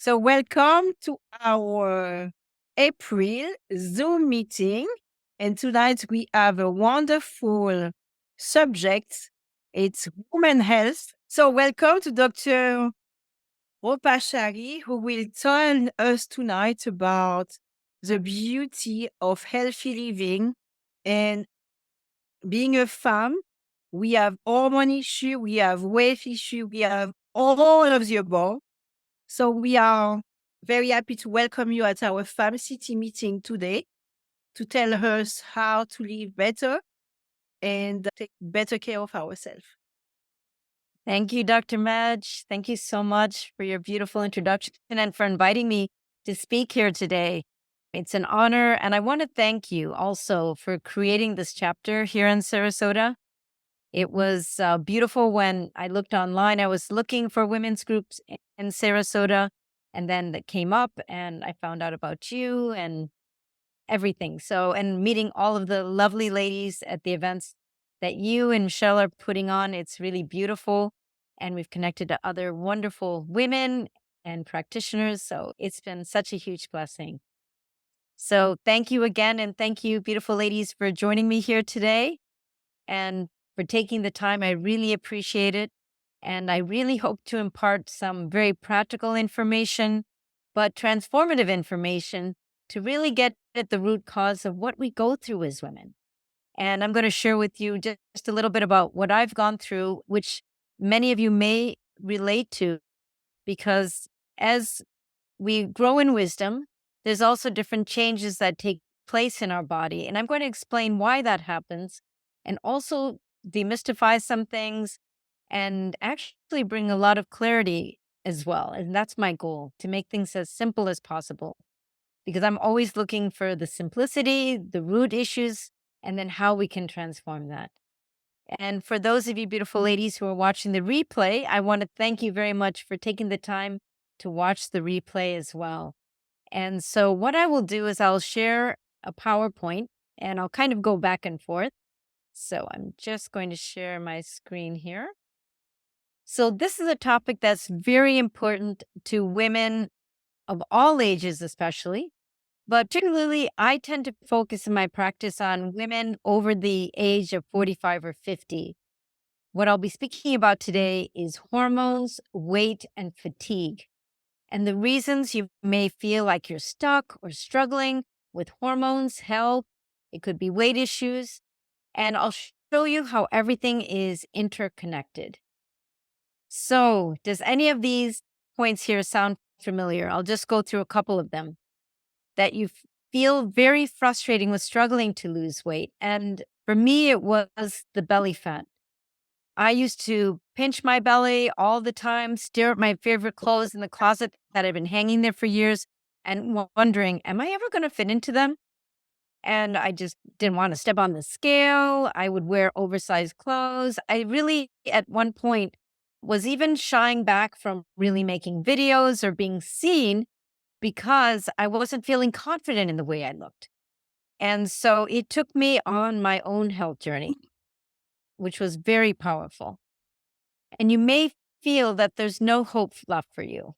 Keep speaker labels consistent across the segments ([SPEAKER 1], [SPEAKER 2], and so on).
[SPEAKER 1] So, welcome to our April Zoom meeting. And tonight we have a wonderful subject. It's women health. So, welcome to Dr. Roopa Chari, who will tell us tonight about the beauty of healthy living and being a femme. We have hormone issue, we have weight issue, we have all of the above. So we are very happy to welcome you at our Farm City meeting today to tell us how to live better and take better care of ourselves.
[SPEAKER 2] Thank you, Dr. Medge. Thank you so much for your beautiful introduction and for inviting me to speak here today. It's an honor, and I want to thank you also for creating this chapter here in Sarasota. It was beautiful when I looked online. I was looking for women's groups in Sarasota, and then that came up, and I found out about you and everything. So, and meeting all of the lovely ladies at the events that you and Michelle are putting on, it's really beautiful. And we've connected to other wonderful women and practitioners. So it's been such a huge blessing. So thank you again. And thank you, beautiful ladies, for joining me here today and for taking the time. I really appreciate it. And I really hope to impart some very practical information, but transformative information to really get at the root cause of what we go through as women. And I'm going to share with you just a little bit about what I've gone through, which many of you may relate to, because as we grow in wisdom, there's also different changes that take place in our body. And I'm going to explain why that happens and also demystify some things and actually bring a lot of clarity as well. And that's my goal, to make things as simple as possible, because I'm always looking for the simplicity, the root issues, and then how we can transform that. And for those of you beautiful ladies who are watching the replay, I want to thank you very much for taking the time to watch the replay as well. And so what I will do is I'll share a PowerPoint and I'll kind of go back and forth. So I'm just going to share my screen here. So this is a topic that's very important to women of all ages, especially. But particularly, I tend to focus in my practice on women over the age of 45 or 50. What I'll be speaking about today is hormones, weight, and fatigue, and the reasons you may feel like you're stuck or struggling with hormones, health. It could be weight issues, and I'll show you how everything is interconnected. So, does any of these points here sound familiar? I'll just go through a couple of them. That you feel very frustrating with struggling to lose weight. And for me, it was the belly fat. I used to pinch my belly all the time, stare at my favorite clothes in the closet that had been hanging there for years, and wondering, am I ever going to fit into them? And I just didn't want to step on the scale. I would wear oversized clothes. I really, at one point, was even shying back from really making videos or being seen because I wasn't feeling confident in the way I looked. And so it took me on my own health journey, which was very powerful. And you may feel that there's no hope left for you.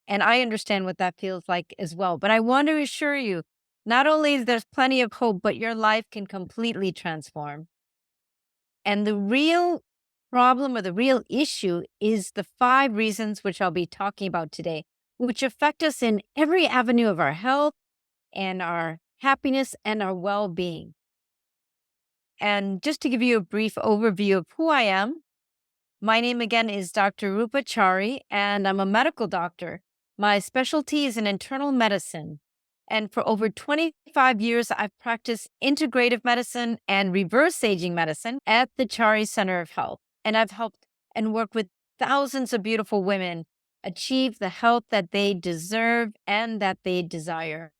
[SPEAKER 2] And I understand what that feels like as well. But I want to assure you, not only is there plenty of hope, but your life can completely transform. And the real problem or the real issue is the 5 reasons which I'll be talking about today, which affect us in every avenue of our health and our happiness and our well-being. And just to give you a brief overview of who I am, my name again is Dr. Roopa Chari, and I'm a medical doctor. My specialty is in internal medicine. And for over 25 years, I've practiced integrative medicine and reverse aging medicine at the Chari Center of Health. And I've helped and worked with thousands of beautiful women achieve the health that they deserve and that they desire.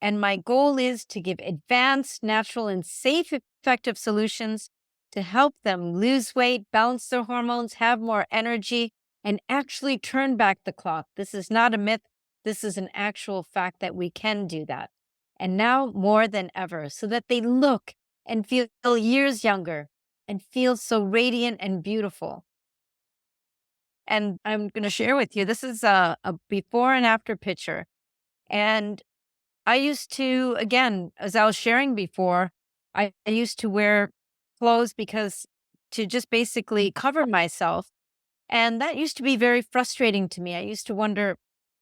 [SPEAKER 2] And my goal is to give advanced, natural, and safe, effective solutions to help them lose weight, balance their hormones, have more energy, and actually turn back the clock. This is not a myth. This is an actual fact that we can do that. And now more than ever, so that they look and feel years younger and feel so radiant and beautiful. And I'm going to share with you, this is a before and after picture. And I used to, again, as I was sharing before, I used to wear clothes because to just basically cover myself. And that used to be very frustrating to me. I used to wonder,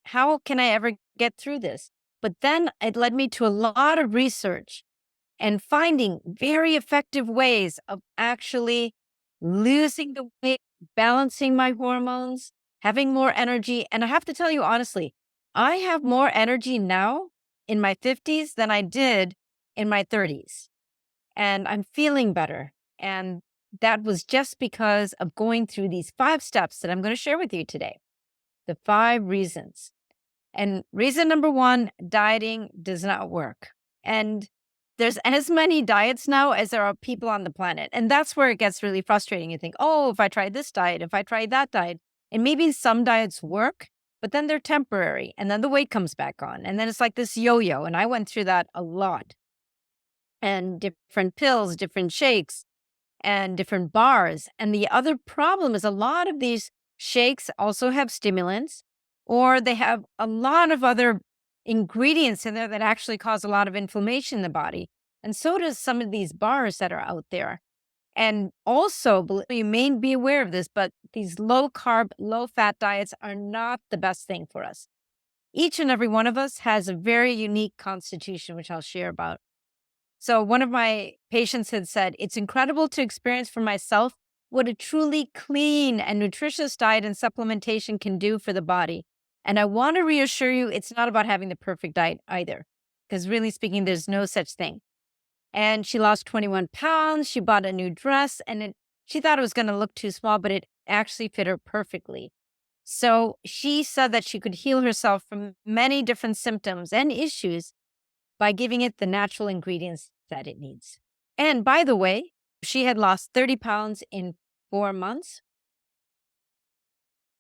[SPEAKER 2] how can I ever get through this? But then it led me to a lot of research and finding very effective ways of actually losing the weight, balancing my hormones, having more energy. And I have to tell you honestly, I have more energy now in my 50s than I did in my 30s. And I'm feeling better. And that was just because of going through these 5 steps that I'm going to share with you today. The 5 reasons. And reason number 1, dieting does not work. And there's as many diets now as there are people on the planet. And that's where it gets really frustrating. You think, oh, if I try this diet, if I try that diet, and maybe some diets work, but then they're temporary and then the weight comes back on. And then it's like this yo yo. And I went through that a lot. And different pills, different shakes, and different bars. And the other problem is a lot of these shakes also have stimulants, or they have a lot of other ingredients in there that actually cause a lot of inflammation in the body. And so does some of these bars that are out there. And also, you may be aware of this, but these low carb, low fat diets are not the best thing for us. Each and every one of us has a very unique constitution, which I'll share about. So one of my patients had said, it's incredible to experience for myself what a truly clean and nutritious diet and supplementation can do for the body. And I want to reassure you, it's not about having the perfect diet either, because really speaking, there's no such thing. And she lost 21 pounds. She bought a new dress and she thought it was going to look too small, but it actually fit her perfectly. So she said that she could heal herself from many different symptoms and issues by giving it the natural ingredients that it needs. And by the way, she had lost 30 pounds in 4 months.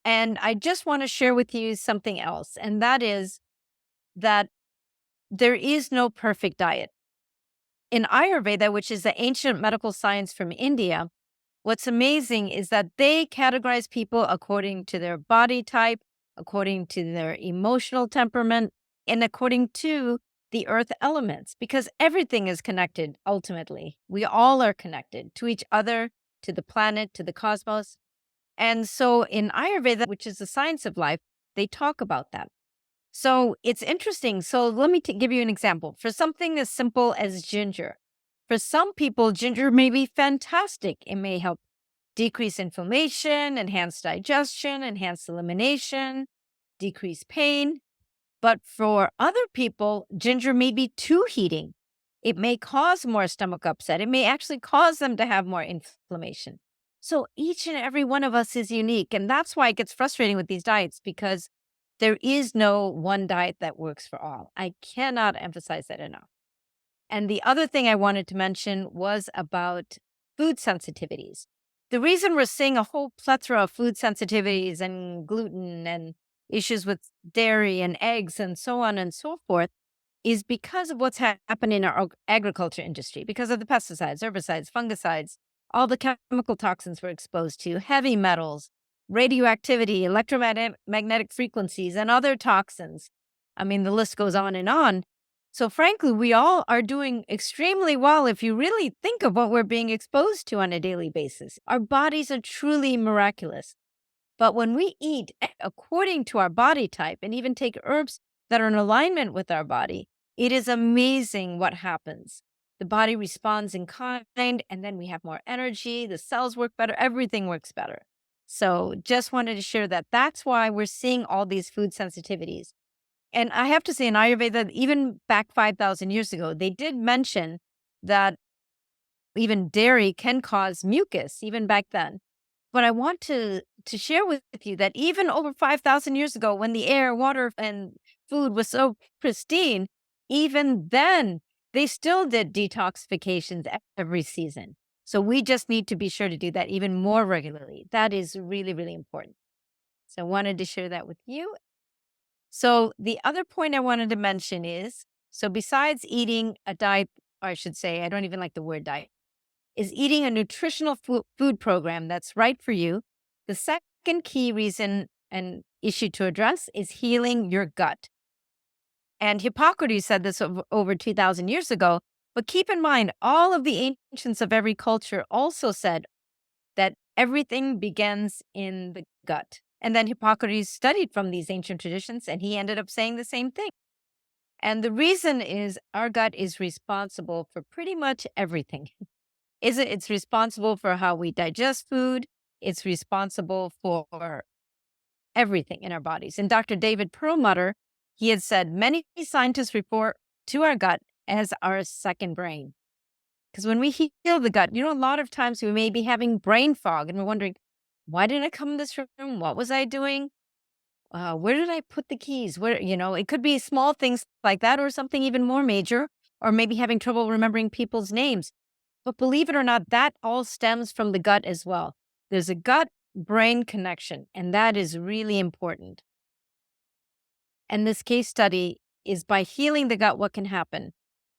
[SPEAKER 2] And I just want to share with you something else, and that is that there is no perfect diet. In Ayurveda, which is the ancient medical science from India, what's amazing is that they categorize people according to their body type, according to their emotional temperament, and according to the earth elements, because everything is connected ultimately. We all are connected to each other, to the planet, to the cosmos. And so in Ayurveda, which is the science of life, they talk about that. So it's interesting. So let me give you an example. For something as simple as ginger, for some people, ginger may be fantastic. It may help decrease inflammation, enhance digestion, enhance elimination, decrease pain. But for other people, ginger may be too heating. It may cause more stomach upset. It may actually cause them to have more inflammation. So each and every one of us is unique. And that's why it gets frustrating with these diets, because there is no one diet that works for all. I cannot emphasize that enough. And the other thing I wanted to mention was about food sensitivities. The reason we're seeing a whole plethora of food sensitivities and gluten and issues with dairy and eggs and so on and so forth is because of what's happening in our agriculture industry, because of the pesticides, herbicides, fungicides, all the chemical toxins we're exposed to, heavy metals, radioactivity, electromagnetic frequencies, and other toxins. I mean, the list goes on and on. So frankly, we all are doing extremely well if you really think of what we're being exposed to on a daily basis. Our bodies are truly miraculous. But when we eat according to our body type and even take herbs that are in alignment with our body, it is amazing what happens. The body responds in kind, and then we have more energy, the cells work better, everything works better. So just wanted to share that. That's why we're seeing all these food sensitivities. And I have to say, in Ayurveda, even back 5,000 years ago, they did mention that even dairy can cause mucus, even back then. But I want to share with you that even over 5,000 years ago, when the air, water, and food was so pristine, even then, they still did detoxifications every season. So we just need to be sure to do that even more regularly. That is really, really important. So I wanted to share that with you. So the other point I wanted to mention is, so besides eating a diet, or I should say, I don't even like the word diet, is eating a nutritional food program that's right for you. The second second key reason and issue to address is healing your gut. And Hippocrates said this over 2,000 years ago. But keep in mind, all of the ancients of every culture also said that everything begins in the gut. And then Hippocrates studied from these ancient traditions, and he ended up saying the same thing. And the reason is our gut is responsible for pretty much everything. It's responsible for how we digest food. It's responsible for everything in our bodies. And Dr. David Perlmutter, he had said many scientists report to our gut as our second brain. Because when we heal the gut, a lot of times we may be having brain fog and we're wondering, why didn't I come in this room? What was I doing? Where did I put the keys? It could be small things like that or something even more major, or maybe having trouble remembering people's names. But believe it or not, that all stems from the gut as well. There's a gut-brain connection, and that is really important. And this case study is by healing the gut, what can happen?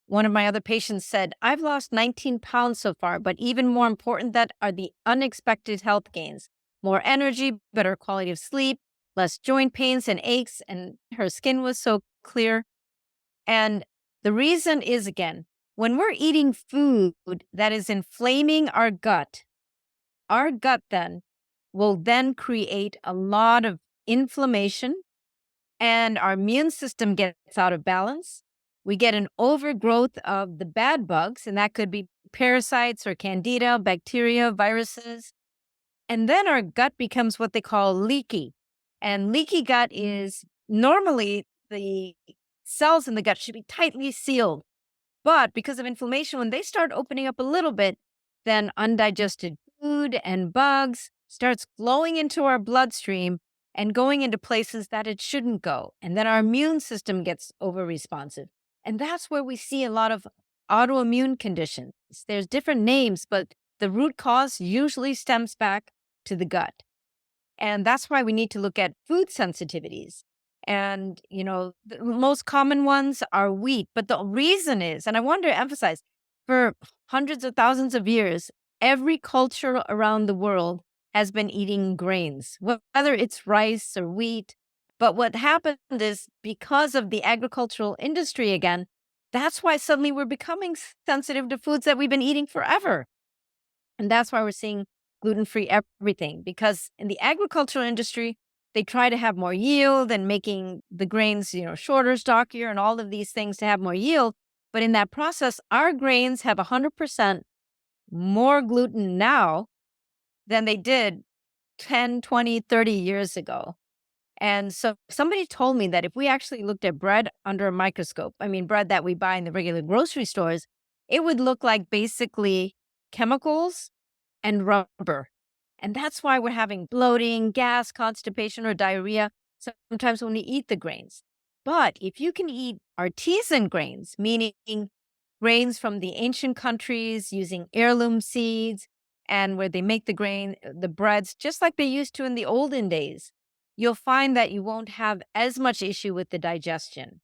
[SPEAKER 2] One of my other patients said, I've lost 19 pounds so far, but even more important that are the unexpected health gains. More energy, better quality of sleep, less joint pains and aches, and her skin was so clear. And the reason is, again, when we're eating food that is inflaming our gut then will then create a lot of inflammation, and our immune system gets out of balance. We get an overgrowth of the bad bugs, and that could be parasites or candida, bacteria, viruses. And then our gut becomes what they call leaky. And leaky gut is normally the cells in the gut should be tightly sealed. But because of inflammation, when they start opening up a little bit, then undigested food and bugs starts flowing into our bloodstream and going into places that it shouldn't go. And then our immune system gets over-responsive. And that's where we see a lot of autoimmune conditions. There's different names, but the root cause usually stems back to the gut. And that's why we need to look at food sensitivities. And, the most common ones are wheat. But the reason is, and I want to emphasize, for hundreds of thousands of years, every culture around the world has been eating grains, whether it's rice or wheat. But what happened is because of the agricultural industry again, that's why suddenly we're becoming sensitive to foods that we've been eating forever. And that's why we're seeing gluten-free everything, because in the agricultural industry, they try to have more yield and making the grains, shorter, stockier, and all of these things to have more yield. But in that process, our grains have 100% more gluten now than they did 10, 20, 30 years ago. And so somebody told me that if we actually looked at bread under a microscope, bread that we buy in the regular grocery stores, it would look like basically chemicals and rubber. And that's why we're having bloating, gas, constipation, or diarrhea sometimes when we eat the grains. But if you can eat artisan grains, meaning grains from the ancient countries using heirloom seeds and where they make the breads, just like they used to in the olden days, you'll find that you won't have as much issue with the digestion.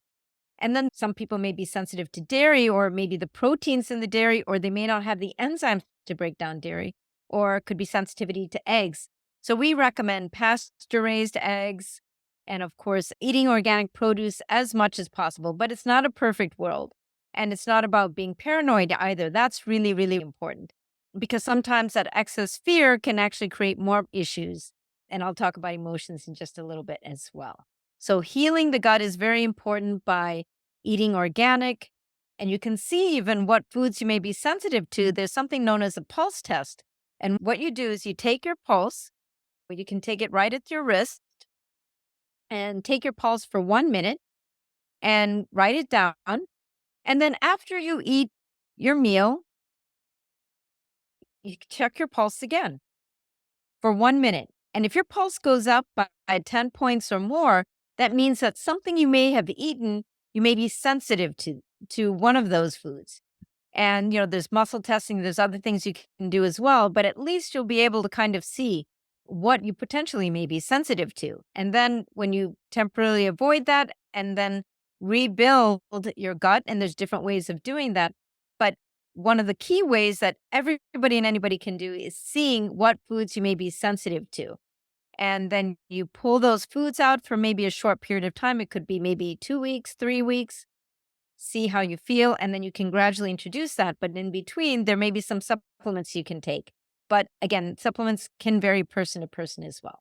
[SPEAKER 2] And then some people may be sensitive to dairy, or maybe the proteins in the dairy, or they may not have the enzymes to break down dairy, or it could be sensitivity to eggs. So we recommend pasture-raised eggs and, of course, eating organic produce as much as possible. But it's not a perfect world. And it's not about being paranoid either. That's really, really important, because sometimes that excess fear can actually create more issues. And I'll talk about emotions in just a little bit as well. So healing the gut is very important by eating organic. And you can see even what foods you may be sensitive to. There's something known as a pulse test. And what you do is you take your pulse, or you can take it right at your wrist, and take your pulse for 1 minute and write it down. And then after you eat your meal, you check your pulse again for 1 minute. And if your pulse goes up by 10 points or more, that means that something you may have eaten, you may be sensitive to one of those foods. And, there's muscle testing, there's other things you can do as well, but at least you'll be able to kind of see what you potentially may be sensitive to. And then when you temporarily avoid that and then rebuild your gut, and there's different ways of doing that. But one of the key ways that everybody and anybody can do is seeing what foods you may be sensitive to. And then you pull those foods out for maybe a short period of time. It could be maybe 2 weeks, 3 weeks, see how you feel, and then you can gradually introduce that. But in between, there may be some supplements you can take. But again, supplements can vary person to person as well.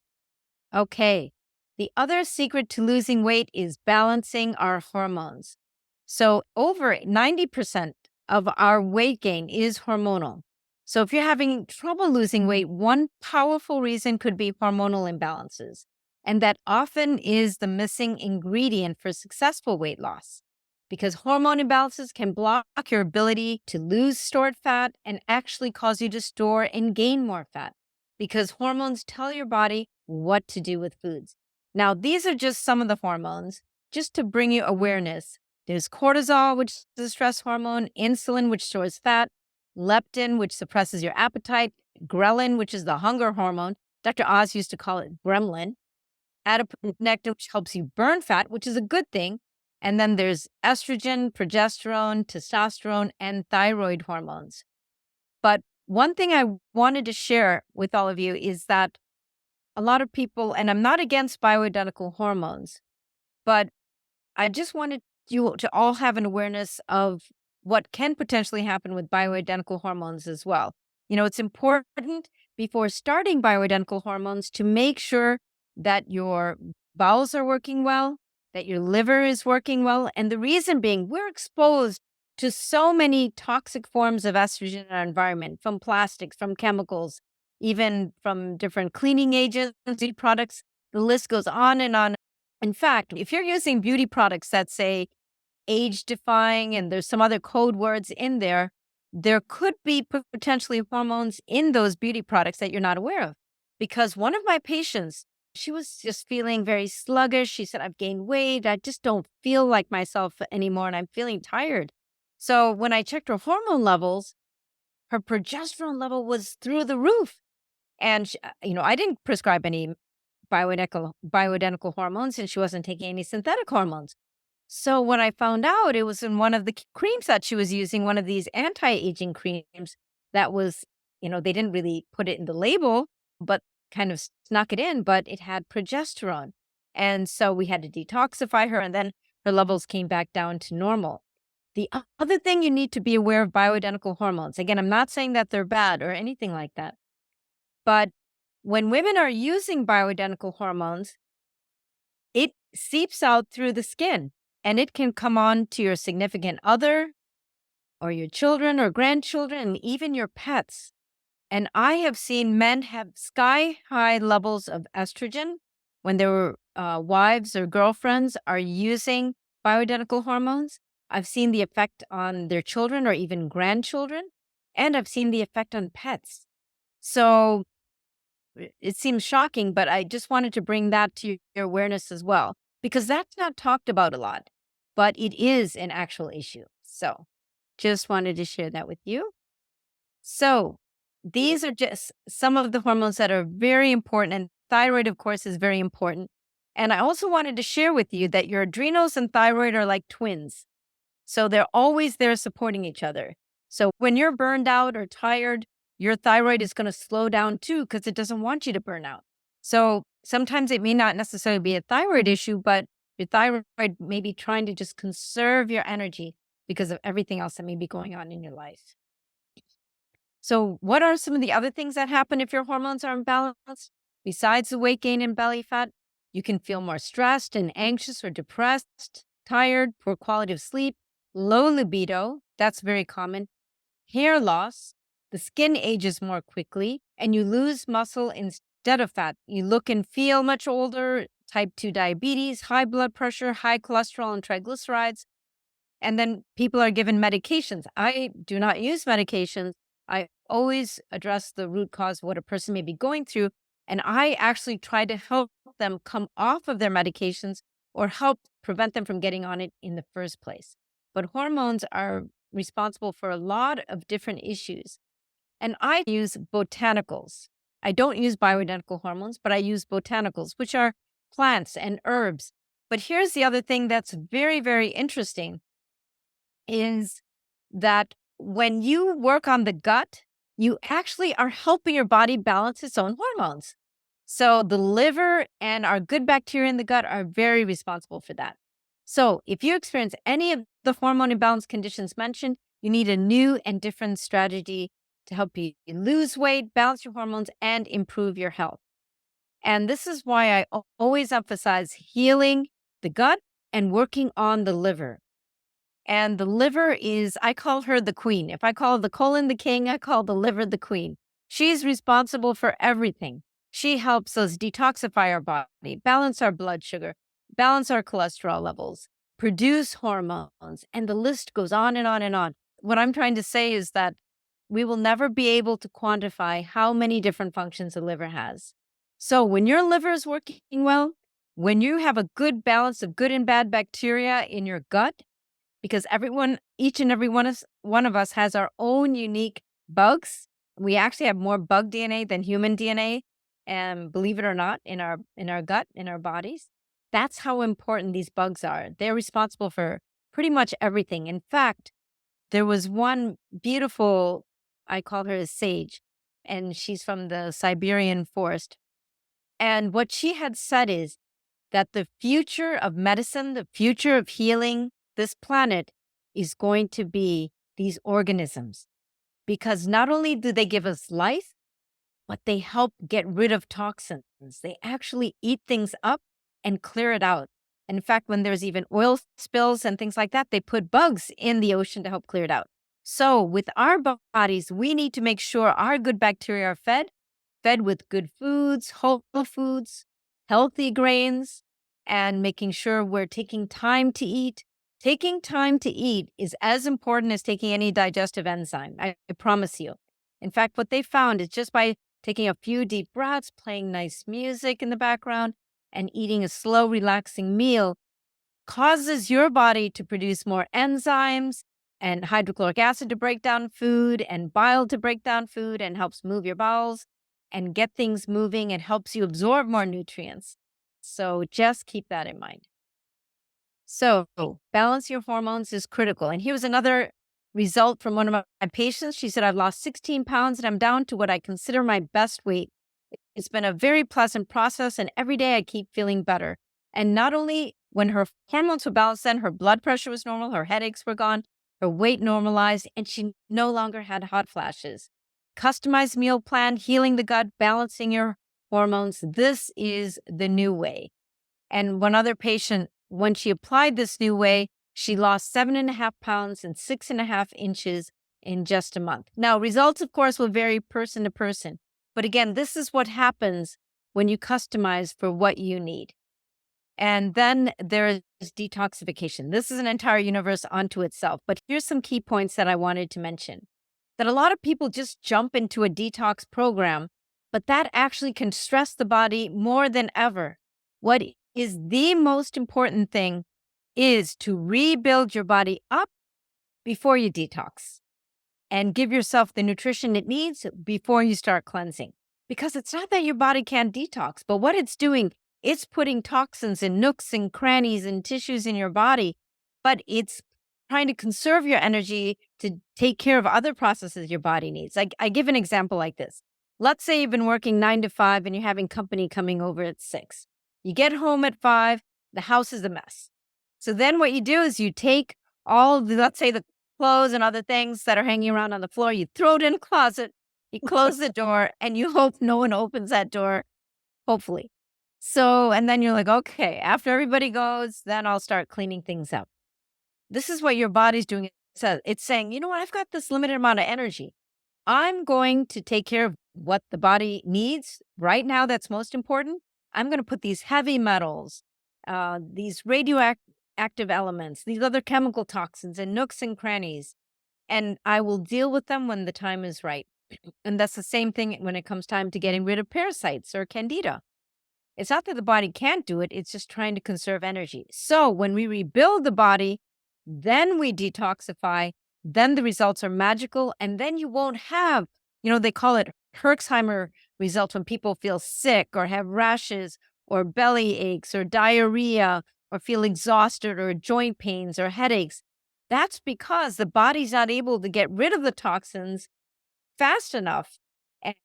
[SPEAKER 2] Okay. The other secret to losing weight is balancing our hormones. So over 90% of our weight gain is hormonal. So if you're having trouble losing weight, one powerful reason could be hormonal imbalances. And that often is the missing ingredient for successful weight loss, because hormone imbalances can block your ability to lose stored fat and actually cause you to store and gain more fat, because hormones tell your body what to do with foods. Now, these are just some of the hormones, just to bring you awareness. There's cortisol, which is a stress hormone, insulin, which stores fat, leptin, which suppresses your appetite, ghrelin, which is the hunger hormone. Dr. Oz used to call it gremlin, adiponectin, which helps you burn fat, which is a good thing. And then there's estrogen, progesterone, testosterone, and thyroid hormones. But one thing I wanted to share with all of you is that a lot of people, and I'm not against bioidentical hormones, but I just wanted you to all have an awareness of what can potentially happen with bioidentical hormones as well. It's important before starting bioidentical hormones to make sure that your bowels are working well, that your liver is working well. And the reason being, we're exposed to so many toxic forms of estrogen in our environment, from plastics, from chemicals, even from different cleaning agents, beauty products. The list goes on and on. In fact, if you're using beauty products that say age defying and there's some other code words in there, there could be potentially hormones in those beauty products that you're not aware of. Because one of my patients, she was just feeling very sluggish. She said, I've gained weight. I just don't feel like myself anymore, and I'm feeling tired. So when I checked her hormone levels, her progesterone level was through the roof. And, I didn't prescribe any bioidentical hormones, and she wasn't taking any synthetic hormones. So when I found out, it was in one of the creams that she was using, one of these anti-aging creams that was, they didn't really put it in the label, but kind of snuck it in, but it had progesterone. And so we had to detoxify her, and then her levels came back down to normal. The other thing you need to be aware of bioidentical hormones. Again, I'm not saying that they're bad or anything like that, but when women are using bioidentical hormones, it seeps out through the skin, and it can come on to your significant other or your children or grandchildren and even your pets. And I have seen men have sky high levels of estrogen when their wives or girlfriends are using bioidentical hormones. I've seen the effect on their children or even grandchildren, and I've seen the effect on pets. So it seems shocking, but I just wanted to bring that to your awareness as well, because that's not talked about a lot, but it is an actual issue. So just wanted to share that with you. So these are just some of the hormones that are very important, and thyroid, of course, is very important. And I also wanted to share with you that your adrenals and thyroid are like twins. So they're always there supporting each other. So when you're burned out or tired, your thyroid is going to slow down too, because it doesn't want you to burn out. So sometimes it may not necessarily be a thyroid issue, but your thyroid may be trying to just conserve your energy because of everything else that may be going on in your life. So what are some of the other things that happen if your hormones are imbalanced? Besides the weight gain and belly fat, you can feel more stressed and anxious or depressed, tired, poor quality of sleep, low libido. That's very common. Hair loss, the skin ages more quickly, and you lose muscle instead of fat. You look and feel much older, type 2 diabetes, high blood pressure, high cholesterol and triglycerides. And then people are given medications. I do not use medications. I always address the root cause of what a person may be going through. And I actually try to help them come off of their medications or help prevent them from getting on it in the first place. But hormones are responsible for a lot of different issues. And I use botanicals. I don't use bioidentical hormones, but I use botanicals, which are plants and herbs. But here's the other thing that's very, very interesting is that when you work on the gut, you actually are helping your body balance its own hormones. So the liver and our good bacteria in the gut are very responsible for that. So if you experience any of the hormone imbalance conditions mentioned, you need a new and different strategy to help you lose weight, balance your hormones, and improve your health. And this is why I always emphasize healing the gut and working on the liver. And the liver is, I call her the queen. If I call the colon the king, I call the liver the queen. She's responsible for everything. She helps us detoxify our body, balance our blood sugar, balance our cholesterol levels, produce hormones, and the list goes on and on and on. What I'm trying to say is that we will never be able to quantify how many different functions the liver has. So when your liver is working well, when you have a good balance of good and bad bacteria in your gut, because each and every one of us has our own unique bugs. We actually have more bug DNA than human DNA, and believe it or not, in our gut, in our bodies. That's how important these bugs are. They're responsible for pretty much everything. In fact, there was one beautiful, I call her a sage, and she's from the Siberian forest. And what she had said is that the future of medicine, the future of healing this planet is going to be these organisms. Because not only do they give us life, but they help get rid of toxins. They actually eat things up and clear it out. In fact, when there's even oil spills and things like that, they put bugs in the ocean to help clear it out. So with our bodies, we need to make sure our good bacteria are fed with good foods, whole foods, healthy grains, and making sure we're taking time to eat. Taking time to eat is as important as taking any digestive enzyme. I promise you. In fact, what they found is just by taking a few deep breaths, playing nice music in the background, and eating a slow, relaxing meal causes your body to produce more enzymes and hydrochloric acid to break down food and bile to break down food and helps move your bowels and get things moving and helps you absorb more nutrients. So just keep that in mind. So balance your hormones is critical. And here's another result from one of my patients. She said, I've lost 16 pounds and I'm down to what I consider my best weight. It's been a very pleasant process, and every day I keep feeling better. And not only when her hormones were balanced, then her blood pressure was normal, her headaches were gone, her weight normalized, and she no longer had hot flashes. Customized meal plan, healing the gut, balancing your hormones. This is the new way. And one other patient, when she applied this new way, she lost 7.5 pounds and 6.5 inches in just a month. Now, results, of course, will vary person to person. But again, this is what happens when you customize for what you need. And then there is detoxification. This is an entire universe unto itself. But here's some key points that I wanted to mention. That a lot of people just jump into a detox program, but that actually can stress the body more than ever. What is the most important thing is to rebuild your body up before you detox and give yourself the nutrition it needs before you start cleansing. Because it's not that your body can't detox, but what it's doing, it's putting toxins in nooks and crannies and tissues in your body, but it's trying to conserve your energy to take care of other processes your body needs. I give an example like this. Let's say you've been working 9 to 5 and you're having company coming over at 6. You get home at 5, the house is a mess. So then what you do is you take all the, let's say the clothes and other things that are hanging around on the floor, you throw it in a closet, you close the door, and you hope no one opens that door, hopefully. So, and then you're like, okay, after everybody goes, then I'll start cleaning things up. This is what your body's doing. It's saying, you know what, I've got this limited amount of energy. I'm going to take care of what the body needs right now that's most important. I'm going to put these heavy metals, these radioactive elements, these other chemical toxins in nooks and crannies, and I will deal with them when the time is right. And that's the same thing when it comes time to getting rid of parasites or candida. It's not that the body can't do it, it's just trying to conserve energy. So when we rebuild the body, then we detoxify, then the results are magical, and then you won't have, they call it Herxheimer results when people feel sick or have rashes or belly aches or diarrhea or feel exhausted or joint pains or headaches. That's because the body's not able to get rid of the toxins fast enough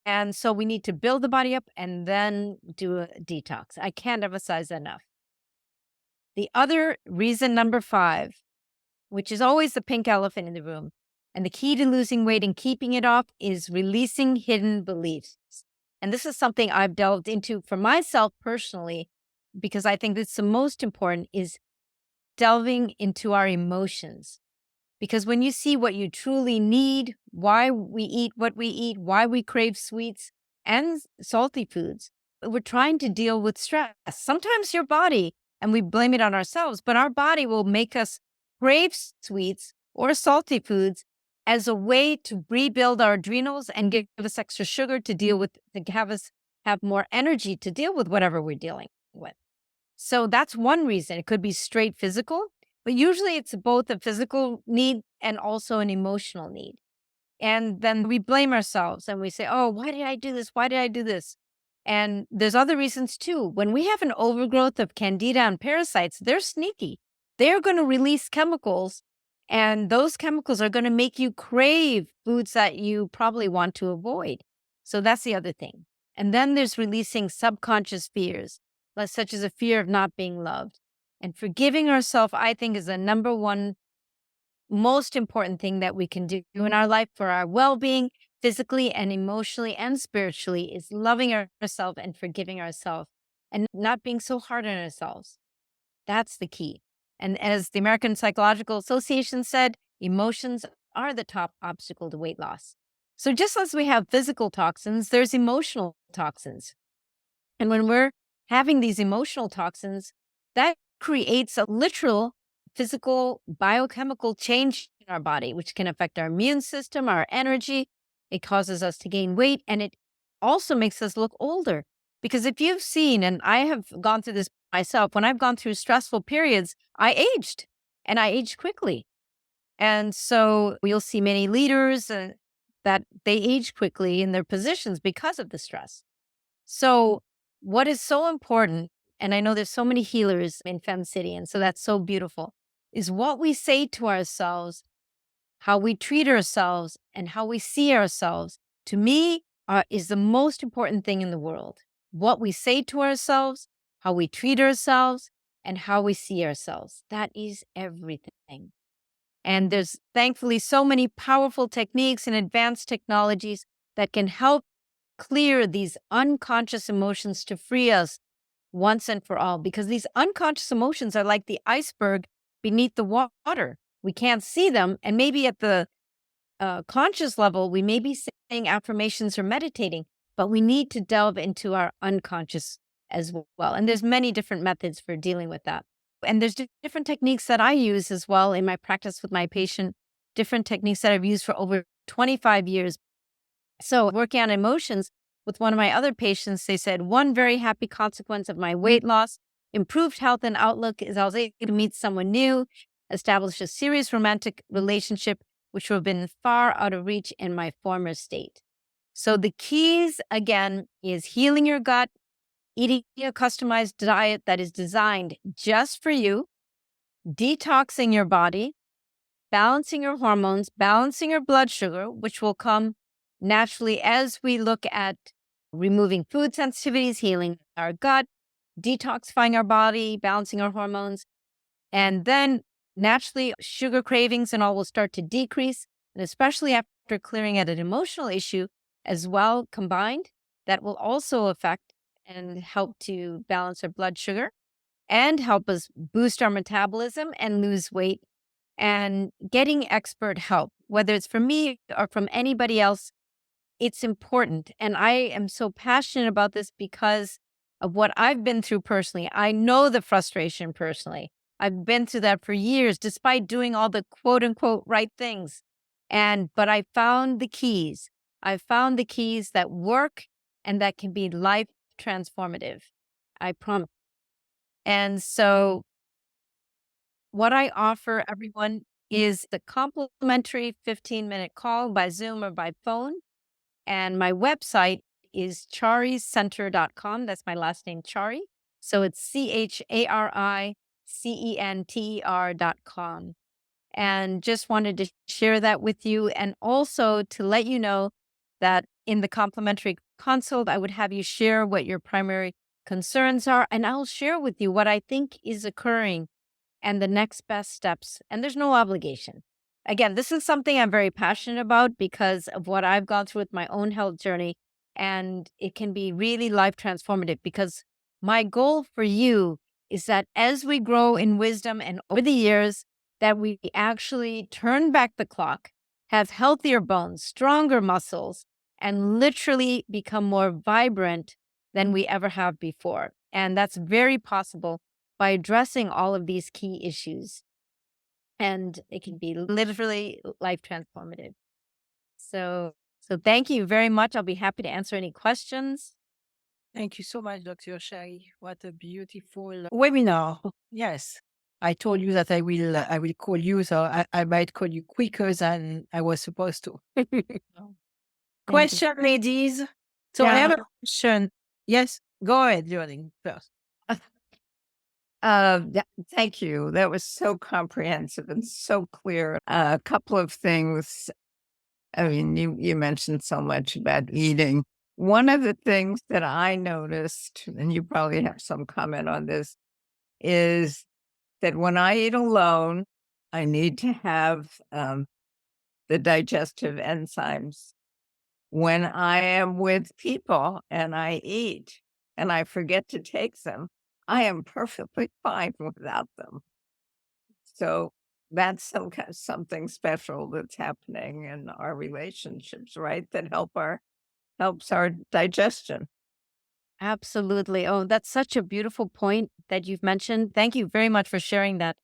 [SPEAKER 2] And so we need to build the body up and then do a detox. I can't emphasize that enough. The other reason, number 5, which is always the pink elephant in the room, and the key to losing weight and keeping it off is releasing hidden beliefs. And this is something I've delved into for myself personally, because I think that's the most important, is delving into our emotions. Because when you see what you truly need, why we eat what we eat, why we crave sweets and salty foods, we're trying to deal with stress. Sometimes your body, and we blame it on ourselves, but our body will make us crave sweets or salty foods as a way to rebuild our adrenals and give us extra sugar to deal with, to have us have more energy to deal with whatever we're dealing with. So that's one reason. It could be straight physical, but usually it's both a physical need and also an emotional need. And then we blame ourselves and we say, oh, why did I do this? Why did I do this? And there's other reasons too. When we have an overgrowth of candida and parasites, they're sneaky. They're going to release chemicals, and those chemicals are going to make you crave foods that you probably want to avoid. So that's the other thing. And then there's releasing subconscious fears, such as a fear of not being loved. And forgiving ourselves, I think, is the number one most important thing that we can do in our life for our well-being, physically and emotionally and spiritually, is loving ourselves and forgiving ourselves and not being so hard on ourselves. That's the key. And as the American Psychological Association said, emotions are the top obstacle to weight loss. So just as we have physical toxins, there's emotional toxins. And when we're having these emotional toxins, that creates a literal physical biochemical change in our body, which can affect our immune system, our energy. It causes us to gain weight, and it also makes us look older. Because if you've seen, and I have gone through this myself, when I've gone through stressful periods, I aged, and I aged quickly. And so you'll see many leaders that they age quickly in their positions because of the stress. So what is so important, and I know there's so many healers in Fem City, and so that's so beautiful, is what we say to ourselves, how we treat ourselves, and how we see ourselves. To me, is the most important thing in the world. What we say to ourselves, how we treat ourselves, and how we see ourselves. That is everything. And there's thankfully so many powerful techniques and advanced technologies that can help clear these unconscious emotions to free us once and for all, because these unconscious emotions are like the iceberg beneath the water. We can't see them. And maybe at the conscious level, we may be saying affirmations or meditating, but we need to delve into our unconscious as well. And there's many different methods for dealing with that. And there's different techniques that I use as well in my practice with my patient, different techniques that I've used for over 25 years. So working on emotions with one of my other patients, they said, one very happy consequence of my weight loss, improved health and outlook, is I was able to meet someone new, establish a serious romantic relationship, which would have been far out of reach in my former state. So the keys, again, is healing your gut, eating a customized diet that is designed just for you, detoxing your body, balancing your hormones, balancing your blood sugar, which will come naturally as we look at removing food sensitivities, healing our gut, detoxifying our body, balancing our hormones, and then naturally sugar cravings and all will start to decrease. And especially after clearing out an emotional issue as well combined, that will also affect and help to balance our blood sugar and help us boost our metabolism and lose weight. And getting expert help, whether it's from me or from anybody else, it's important. And I am so passionate about this because of what I've been through personally. I know the frustration personally. I've been through that for years, despite doing all the quote unquote right things. But I found the keys. I found the keys that work and that can be life transformative. I promise. And so what I offer everyone is the complimentary 15-minute call by Zoom or by phone. And my website is charicenter.com. That's my last name, Chari. So it's CHARICENTER.com. And just wanted to share that with you, and also to let you know that in the complimentary consult, I would have you share what your primary concerns are, and I'll share with you what I think is occurring and the next best steps. And there's no obligation. Again, this is something I'm very passionate about because of what I've gone through with my own health journey. And it can be really life transformative because my goal for you is that as we grow in wisdom and over the years, that we actually turn back the clock, have healthier bones, stronger muscles, and literally become more vibrant than we ever have before. And that's very possible by addressing all of these key issues. And it can be literally life transformative. So thank you very much. I'll be happy to answer any questions.
[SPEAKER 1] Thank you so much, Dr. Chari. What a beautiful webinar. Yes. I told you that I will call you, so I might call you quicker than I was supposed to. Question, ladies. So I have a question. Yes, go ahead, Jordan, first.
[SPEAKER 3] Thank you. That was so comprehensive and so clear. A couple of things. I mean, you mentioned so much about eating. One of the things that I noticed, and you probably have some comment on this, is that when I eat alone, I need to have the digestive enzymes. When I am with people and I eat and I forget to take them, I am perfectly fine without them. So that's something special that's happening in our relationships, right? That helps our digestion.
[SPEAKER 2] Absolutely. Oh, that's such a beautiful point that you've mentioned. Thank you very much for sharing that.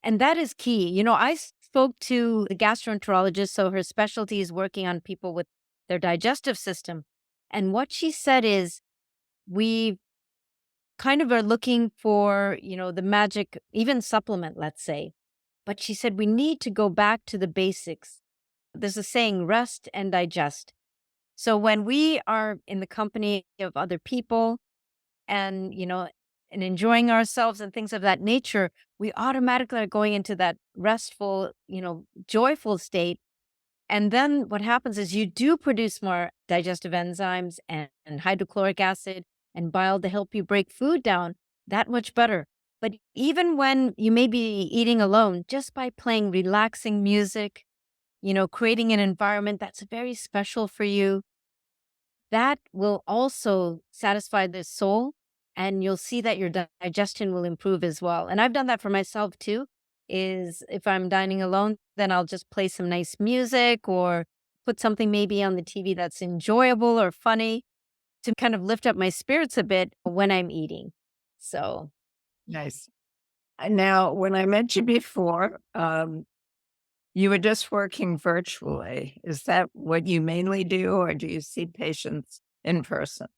[SPEAKER 2] And that is key. I spoke to the gastroenterologist, so her specialty is working on people with their digestive system. And what she said is, we kind of are looking for, the magic, even supplement, let's say. But she said we need to go back to the basics. There's a saying, rest and digest. So when we are in the company of other people and, and enjoying ourselves and things of that nature, we automatically are going into that restful, joyful state. And then what happens is you do produce more digestive enzymes and hydrochloric acid and bile to help you break food down that much better. But even when you may be eating alone, just by playing relaxing music, creating an environment that's very special for you, that will also satisfy the soul, and you'll see that your digestion will improve as well. And I've done that for myself too, is if I'm dining alone, then I'll just play some nice music or put something maybe on the TV that's enjoyable or funny to kind of lift up my spirits a bit when I'm eating. So
[SPEAKER 3] Nice. Now, when I met you before, you were just working virtually. Is that what you mainly do, or do you see patients in person?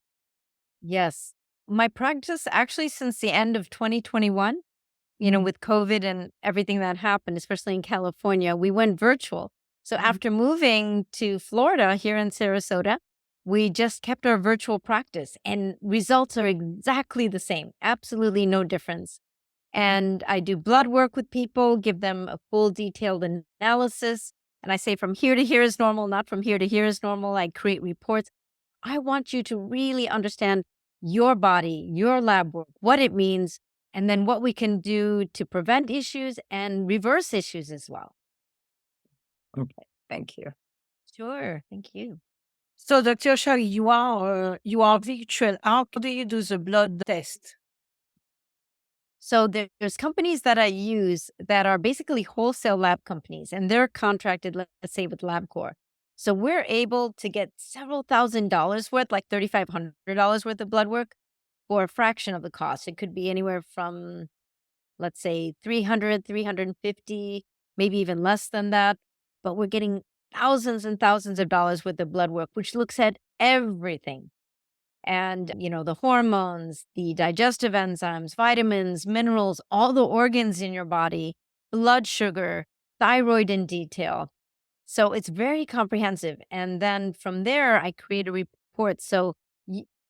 [SPEAKER 2] yes, my practice actually since the end of 2021, with COVID and everything that happened, especially in California, we went virtual. So after moving to Florida here in Sarasota, we just kept our virtual practice and results are exactly the same. Absolutely no difference. And I do blood work with people, give them a full detailed analysis. And I say from here to here is normal, not from here to here is normal. I create reports. I want you to really understand your body, your lab work, what it means, and then what we can do to prevent issues and reverse issues as well.
[SPEAKER 3] Okay, thank you.
[SPEAKER 2] Sure. Thank you.
[SPEAKER 1] So, Dr. Chari, you are virtual. How do you do the blood test?
[SPEAKER 2] So there's companies that I use that are basically wholesale lab companies, and they're contracted, let's say, with LabCorp. So we're able to get several $1,000s worth, like $3,500 worth of blood work for a fraction of the cost. It could be anywhere from, let's say, 300, 350, maybe even less than that. But we're getting thousands and thousands of dollars worth of blood work, which looks at everything. And, the hormones, the digestive enzymes, vitamins, minerals, all the organs in your body, blood sugar, thyroid in detail. So it's very comprehensive. And then from there, I create a report. So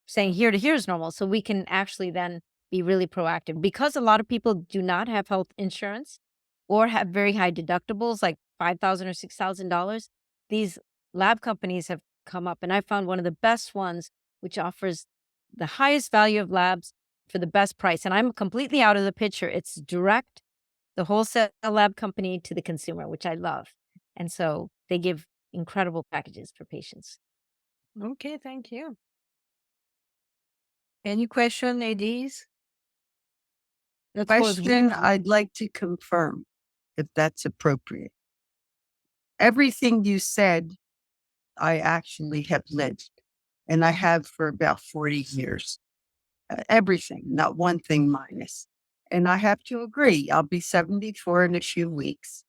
[SPEAKER 2] saying here to here is normal. So we can actually then be really proactive because a lot of people do not have health insurance or have very high deductibles, like $5,000 or $6,000. These lab companies have come up. And I found one of the best ones, which offers the highest value of labs for the best price. And I'm completely out of the picture. It's direct, the wholesale lab company to the consumer, which I love. And so they give incredible packages for patients.
[SPEAKER 1] Okay, thank you. Any question, ladies?
[SPEAKER 4] The question I'd like to confirm, if that's appropriate. Everything you said, I actually have lived, and I have for about 40 years. Everything, not one thing minus. And I have to agree, I'll be 74 in a few weeks,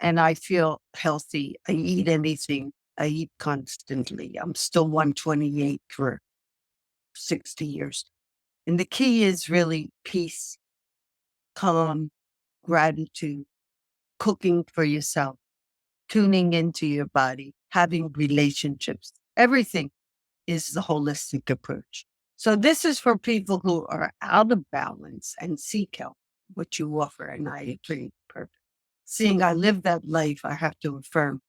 [SPEAKER 4] and I feel healthy. I eat anything. I eat constantly. I'm still 128 for 60 years. And the key is really peace, calm, gratitude, cooking for yourself, tuning into your body, having relationships. Everything is the holistic approach. So this is for people who are out of balance and seek help, what you offer. And I agree. Perfect. Seeing I live that life, I have to affirm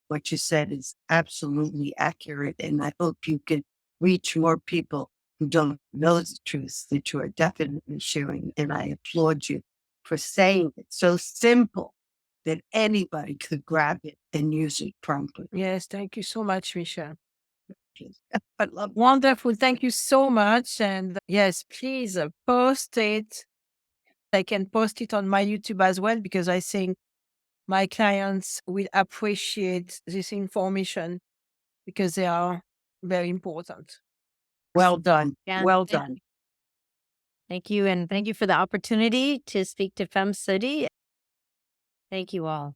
[SPEAKER 4] what you said is absolutely accurate. And I hope you can reach more people who don't know the truth that you are definitely sharing. And I applaud you for saying it so simple that anybody could grab it and use it promptly.
[SPEAKER 1] Yes, thank you so much, Michelle.
[SPEAKER 4] I love
[SPEAKER 1] Wonderful. Thank you so much. And yes, please post it. I can post it on my YouTube as well, because I think my clients will appreciate this information because they are very important.
[SPEAKER 4] Well done.
[SPEAKER 2] Yeah,
[SPEAKER 4] Well done.
[SPEAKER 2] Thank you. And thank you for the opportunity to speak to Fem City. Thank you all.